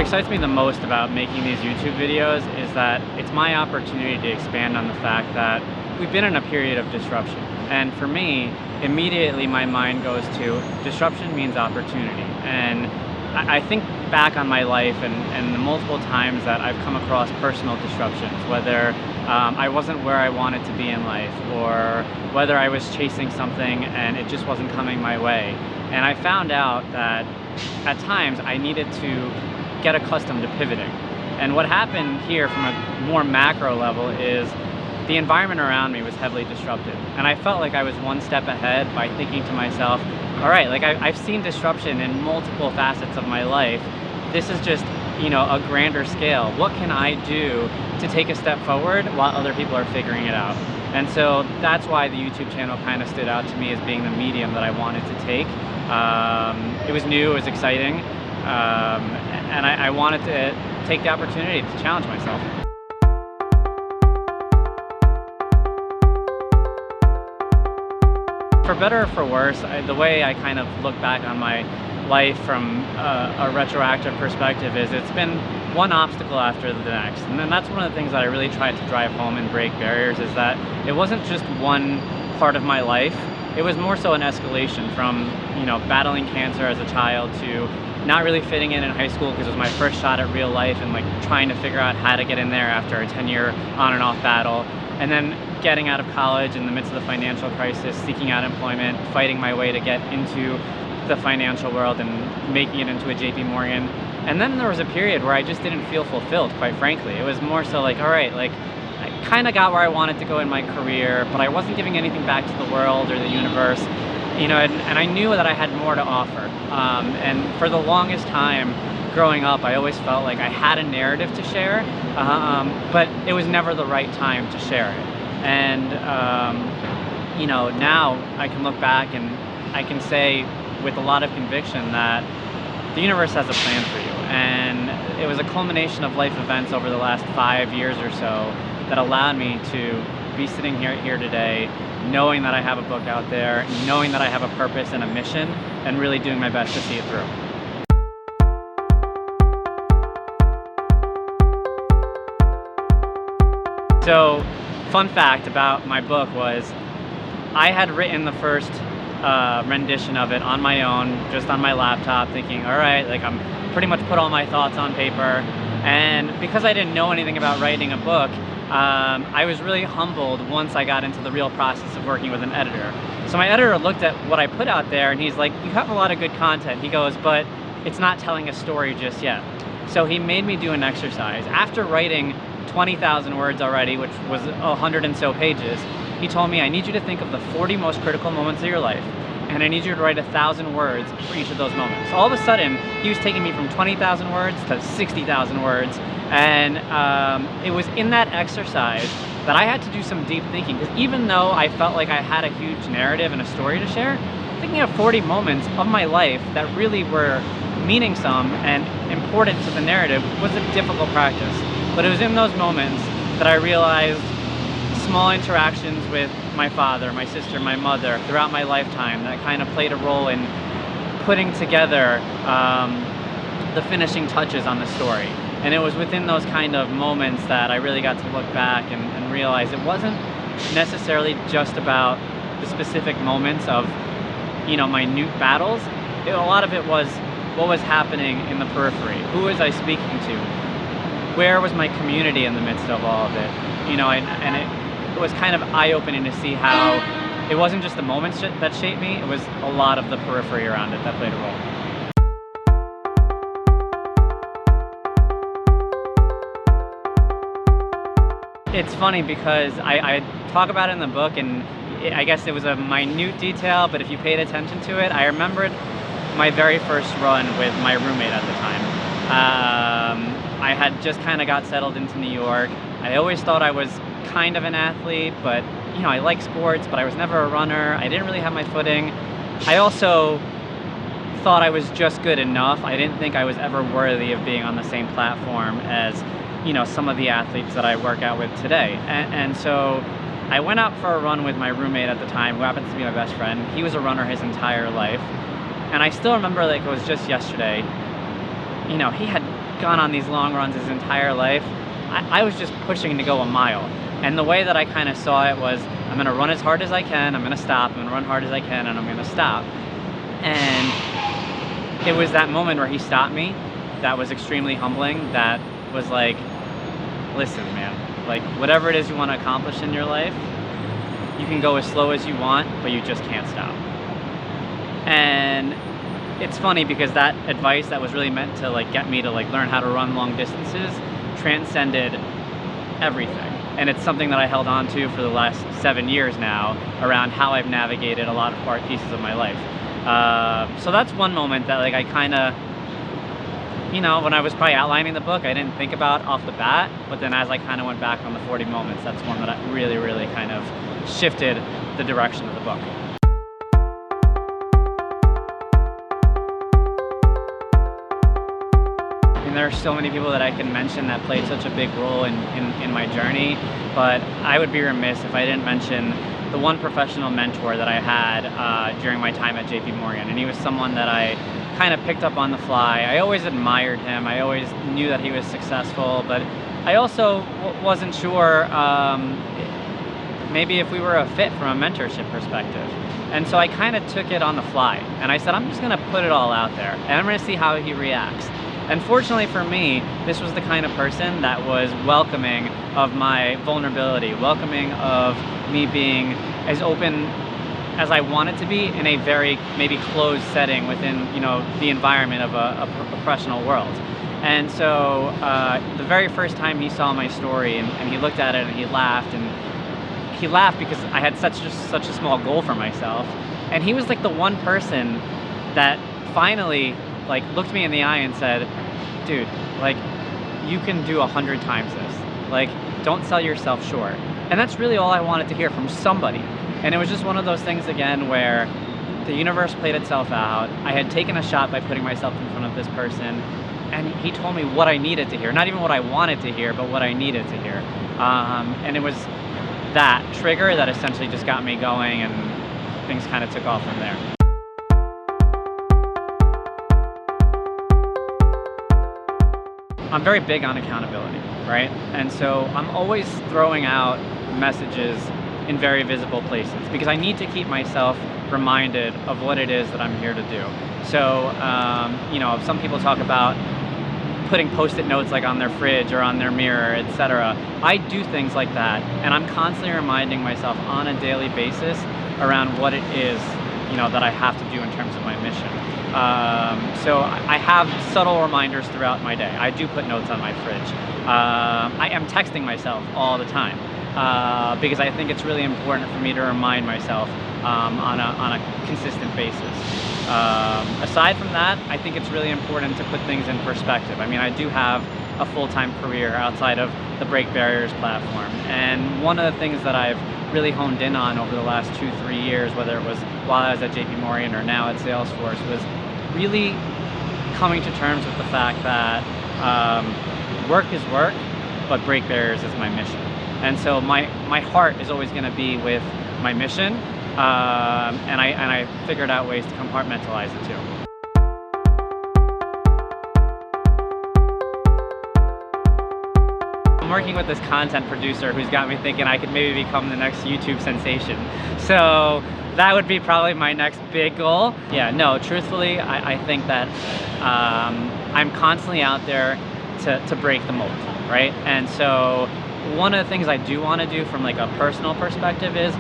excites me the most about making these YouTube videos is that it's my opportunity to expand on the fact that we've been in a period of disruption. And for me, immediately my mind goes to disruption means opportunity. And I think back on my life and the multiple times that I've come across personal disruptions, whether I wasn't where I wanted to be in life, or whether I was chasing something and it just wasn't coming my way. And I found out that at times I needed to get accustomed to pivoting. And what happened here from a more macro level is the environment around me was heavily disrupted. And I felt like I was one step ahead by thinking to myself, all right, like I've seen disruption in multiple facets of my life. This is just, a grander scale. What can I do to take a step forward while other people are figuring it out? And so that's why the YouTube channel kind of stood out to me as being the medium that I wanted to take. It was new, it was exciting, and I wanted to take the opportunity to challenge myself. For better or for worse, the way I kind of look back on my life from a retroactive perspective is it's been one obstacle after the next. And then that's one of the things that I really tried to drive home and break barriers, is that it wasn't just one part of my life. It was more so an escalation from, battling cancer as a child to not really fitting in high school because it was my first shot at real life and trying to figure out how to get in there after a 10-year on and off battle. And then getting out of college in the midst of the financial crisis, seeking out employment, fighting my way to get into the financial world and making it into a JP Morgan. And then there was a period where I just didn't feel fulfilled, quite frankly. It was more so all right, I kind of got where I wanted to go in my career, but I wasn't giving anything back to the world or the universe, and I knew that I had more to offer. And for the longest time growing up, I always felt like I had a narrative to share, but it was never the right time to share it. And, now I can look back and I can say with a lot of conviction that the universe has a plan for you. And it was a culmination of life events over the last 5 years or so that allowed me to be sitting here today, knowing that I have a book out there, knowing that I have a purpose and a mission, and really doing my best to see it through. So, fun fact about my book was I had written the first rendition of it on my own, just on my laptop, thinking, all right, I'm pretty much put all my thoughts on paper. And because I didn't know anything about writing a book, I was really humbled once I got into the real process of working with an editor. So my editor looked at what I put out there and he's like, you have a lot of good content. He goes, but it's not telling a story just yet. So he made me do an exercise. After writing 20,000 words already, which was 100 and so pages, he told me, I need you to think of the 40 most critical moments of your life, and I need you to write 1,000 words for each of those moments. So all of a sudden, he was taking me from 20,000 words to 60,000 words, and it was in that exercise that I had to do some deep thinking, because even though I felt like I had a huge narrative and a story to share, thinking of 40 moments of my life that really were meaning some and important to the narrative was a difficult practice. But it was in those moments that I realized small interactions with my father, my sister, my mother throughout my lifetime that kind of played a role in putting together the finishing touches on the story. And it was within those kind of moments that I really got to look back and realize it wasn't necessarily just about the specific moments of, minute battles. A lot of it was what was happening in the periphery. Who was I speaking to? Where was my community in the midst of all of it? And it was kind of eye-opening to see how it wasn't just the moments that shaped me, it was a lot of the periphery around it that played a role. It's funny because I talk about it in the book, and I guess it was a minute detail, but if you paid attention to it, I remembered my very first run with my roommate at the time. I had just kind of got settled into New York. I always thought I was kind of an athlete, but I like sports, but I was never a runner. I didn't really have my footing. I also thought I was just good enough. I didn't think I was ever worthy of being on the same platform as some of the athletes that I work out with today. And so I went out for a run with my roommate at the time, who happens to be my best friend. He was a runner his entire life. And I still remember like it was just yesterday. He had gone on these long runs his entire life. I was just pushing to go a mile. And the way that I kind of saw it was, I'm gonna run as hard as I can, I'm gonna stop, I'm gonna run hard as I can, and I'm gonna stop. And it was that moment where he stopped me that was extremely humbling, that was like, listen, man, like whatever it is you want to accomplish in your life, you can go as slow as you want, but you just can't stop. And it's funny because that advice that was really meant to like get me to like learn how to run long distances transcended everything. And it's something that I held on to for the last 7 years now around how I've navigated a lot of hard pieces of my life. So that's one moment that like I kind of, you know, when I was probably outlining the book, I didn't think about off the bat, but then as I kind of went back on the 40 moments, that's one that I really, really kind of shifted the direction of the book. There are so many people that I can mention that played such a big role in my journey, but I would be remiss if I didn't mention the one professional mentor that I had during my time at JP Morgan. And he was someone that I kind of picked up on the fly. I always admired him. I always knew that he was successful, but I also wasn't sure maybe if we were a fit from a mentorship perspective. And so I kind of took it on the fly. And I said, I'm just going to put it all out there, and I'm going to see how he reacts. And fortunately for me, this was the kind of person that was welcoming of my vulnerability, welcoming of me being as open as I wanted to be in a very maybe closed setting within, you know, the environment of a professional world. And so the very first time he saw my story and he looked at it and he laughed because I had such a small goal for myself. And he was like the one person that finally like looked me in the eye and said, dude, like you can do 100 times this. Like, don't sell yourself short. And that's really all I wanted to hear from somebody. And it was just one of those things again where the universe played itself out. I had taken a shot by putting myself in front of this person, and he told me what I needed to hear. Not even what I wanted to hear, but what I needed to hear. And it was that trigger that essentially just got me going, and things kind of took off from there. I'm very big on accountability, right? And so I'm always throwing out messages in very visible places because I need to keep myself reminded of what it is that I'm here to do. So, you know, some people talk about putting post-it notes like on their fridge or on their mirror, etc. I do things like that, and I'm constantly reminding myself on a daily basis around what it is, you know, that I have to do in terms of my mission. So I have subtle reminders throughout my day. I do put notes on my fridge. I am texting myself all the time because I think it's really important for me to remind myself on a consistent basis. Aside from that, I think it's really important to put things in perspective. I mean, I do have a full-time career outside of the Break Barriers platform, and one of the things that I've really honed in on over the last 2-3 years, whether it was while I was at JP Morgan or now at Salesforce, was really coming to terms with the fact that work is work, but Break Barriers is my mission. And so my heart is always going to be with my mission, and I figured out ways to compartmentalize it too. I'm working with this content producer who's got me thinking I could maybe become the next YouTube sensation. So that would be probably my next big goal. Yeah, no, truthfully, I think that I'm constantly out there to break the mold, right? And so one of the things I do want to do from like a personal perspective is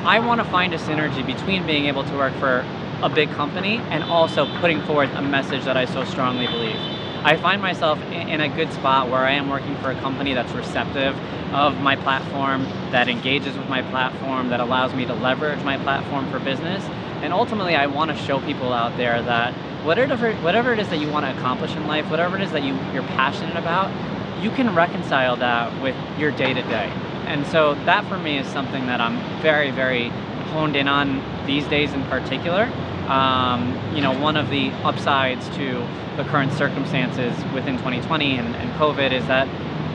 I want to find a synergy between being able to work for a big company and also putting forth a message that I so strongly believe. I find myself in a good spot where I am working for a company that's receptive of my platform, that engages with my platform, that allows me to leverage my platform for business. And ultimately, I want to show people out there that whatever it is that you want to accomplish in life, whatever it is that you're passionate about, you can reconcile that with your day-to-day. And so that for me is something that I'm very, very honed in on these days in particular. You know, one of the upsides to the current circumstances within 2020 and COVID is that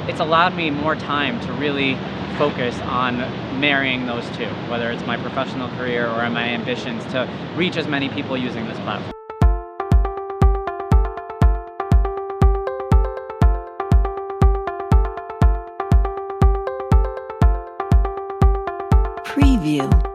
it's allowed me more time to really focus on marrying those two, whether it's my professional career or my ambitions to reach as many people using this platform. Preview.